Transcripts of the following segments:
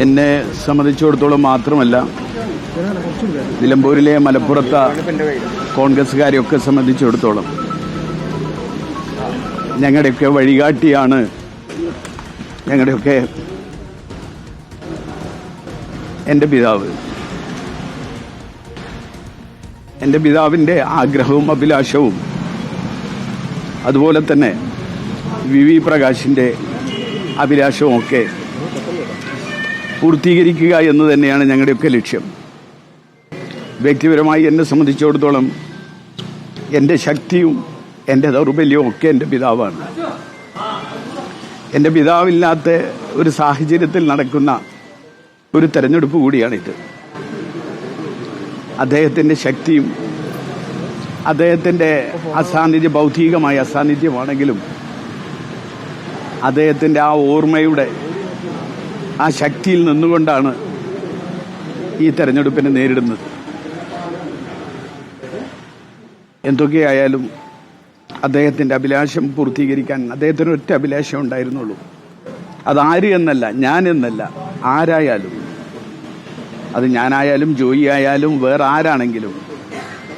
എന്നെ സംബന്ധിച്ചിടത്തോളം മാത്രമല്ല, നിലമ്പൂരിലെ മലപ്പുറത്തെ കോൺഗ്രസ്സുകാരെയൊക്കെ സംബന്ധിച്ചിടത്തോളം ഞങ്ങളുടെയൊക്കെ വഴികാട്ടിയാണ്, ഞങ്ങളുടെയൊക്കെ എൻ്റെ പിതാവ്. എൻ്റെ പിതാവിൻ്റെ ആഗ്രഹവും അഭിലാഷവും അതുപോലെ തന്നെ വി പ്രകാശിൻ്റെ അഭിലാഷവും ഒക്കെ പൂർത്തീകരിക്കുക എന്ന് തന്നെയാണ് ഞങ്ങളുടെയൊക്കെ ലക്ഷ്യം. വ്യക്തിപരമായി എന്നെ സംബന്ധിച്ചിടത്തോളം എൻ്റെ ശക്തിയും എൻ്റെ ദൗർബല്യവും ഒക്കെ എൻ്റെ പിതാവാണ്. എൻ്റെ പിതാവില്ലാത്ത ഒരു സാഹചര്യത്തിൽ നടക്കുന്ന ഒരു തെരഞ്ഞെടുപ്പ് കൂടിയാണിത്. അദ്ദേഹത്തിൻ്റെ ശക്തിയും അദ്ദേഹത്തിൻ്റെ അസാന്നിധ്യം, ഭൗതികമായ അസാന്നിധ്യമാണെങ്കിലും അദ്ദേഹത്തിൻ്റെ ആ ഓർമ്മയുടെ ആ ശക്തിയിൽ നിന്നുകൊണ്ടാണ് ഈ തെരഞ്ഞെടുപ്പിനെ നേരിടുന്നത്. എന്തൊക്കെയായാലും അദ്ദേഹത്തിൻ്റെ അഭിലാഷം പൂർത്തീകരിക്കാൻ അദ്ദേഹത്തിന് ഒറ്റ അഭിലാഷം ഉണ്ടായിരുന്നുള്ളൂ. അതാര് എന്നല്ല, ഞാൻ എന്നല്ല, ആരായാലും, അത് ഞാനായാലും ജോയി ആയാലും വേറെ ആരാണെങ്കിലും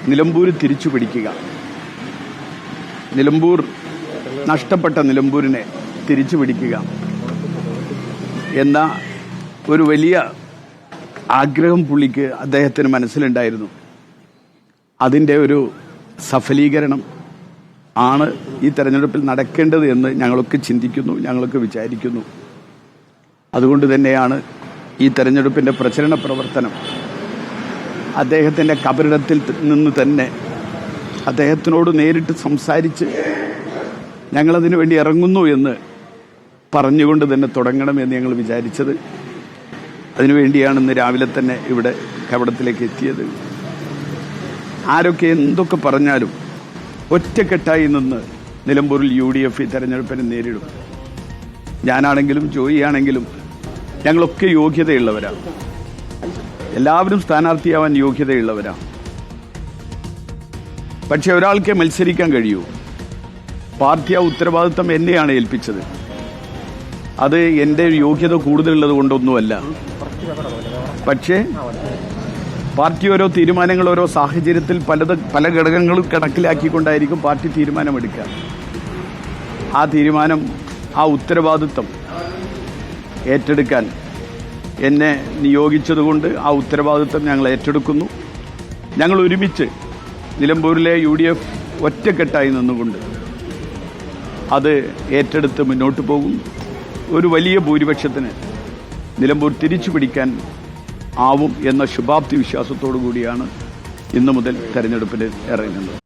നിലമ്പൂർ തിരിച്ചു പിടിക്കുക, നിലമ്പൂർ നഷ്ടപ്പെട്ട നിലമ്പൂരിനെ തിരിച്ചു പിടിക്കുക എന്ന ഒരു വലിയ ആഗ്രഹം പുള്ളിക്ക് അദ്ദേഹത്തിന് മനസ്സിലുണ്ടായിരുന്നു. അതിൻ്റെ ഒരു സഫലീകരണം ആണ് ഈ തെരഞ്ഞെടുപ്പിൽ നടക്കേണ്ടത് എന്ന് ഞങ്ങളൊക്കെ ചിന്തിക്കുന്നു, ഞങ്ങളൊക്കെ വിചാരിക്കുന്നു. അതുകൊണ്ട് തന്നെയാണ് ഈ തെരഞ്ഞെടുപ്പിൻ്റെ പ്രചരണ പ്രവർത്തനം അദ്ദേഹത്തിൻ്റെ കബറിടത്തിൽ നിന്ന് തന്നെ അദ്ദേഹത്തിനോട് നേരിട്ട് സംസാരിച്ച് ഞങ്ങളതിനു വേണ്ടി ഇറങ്ങുന്നു എന്ന് പറഞ്ഞുകൊണ്ട് തന്നെ തുടങ്ങണമെന്ന് ഞങ്ങൾ വിചാരിച്ചത്. അതിനുവേണ്ടിയാണ് ഇന്ന് രാവിലെ തന്നെ ഇവിടെ കബറിടത്തിലേക്ക് എത്തിയത്. ആരൊക്കെ എന്തൊക്കെ പറഞ്ഞാലും ഒറ്റക്കെട്ടായി നിന്ന് നിലമ്പൂരിൽ UDF ഈ തെരഞ്ഞെടുപ്പിനെ നേരിടും. ഞാനാണെങ്കിലും ജോയി ആണെങ്കിലും ഞങ്ങളൊക്കെ യോഗ്യതയുള്ളവരാണ്. എല്ലാവരും സ്ഥാനാർത്ഥിയാവാൻ യോഗ്യതയുള്ളവരാണ്. പക്ഷെ ഒരാൾക്കേ മത്സരിക്കാൻ കഴിയൂ. പാർട്ടി ആ ഉത്തരവാദിത്തം എന്നെയാണ് ഏൽപ്പിച്ചത്. അത് എൻ്റെ യോഗ്യത കൂടുതലുള്ളത് കൊണ്ടൊന്നുമല്ല. പക്ഷേ പാർട്ടി ഓരോ തീരുമാനങ്ങൾ ഓരോ സാഹചര്യത്തിൽ പല ഘടകങ്ങളും കണക്കിലാക്കിക്കൊണ്ടായിരിക്കും പാർട്ടി തീരുമാനമെടുക്കുക. ആ തീരുമാനം, ആ ഉത്തരവാദിത്തം ഏറ്റെടുക്കാൻ എന്നെ നിയോഗിച്ചതുകൊണ്ട് ആ ഉത്തരവാദിത്തം ഞങ്ങൾ ഏറ്റെടുക്കുന്നു. ഞങ്ങൾ ഒരുമിച്ച് നിലമ്പൂരിലെ UDF ഒറ്റക്കെട്ടായി നിന്നുകൊണ്ട് അത് ഏറ്റെടുത്ത് മുന്നോട്ട് പോകും. ഒരു വലിയ ഭൂരിപക്ഷത്തിന് നിലമ്പൂർ തിരിച്ചു പിടിക്കാൻ ആവും എന്ന ശുഭാപ്തി വിശ്വാസത്തോടു കൂടിയാണ് ഇന്നു മുതൽ തെരഞ്ഞെടുപ്പിൽ ഇറങ്ങുന്നത്.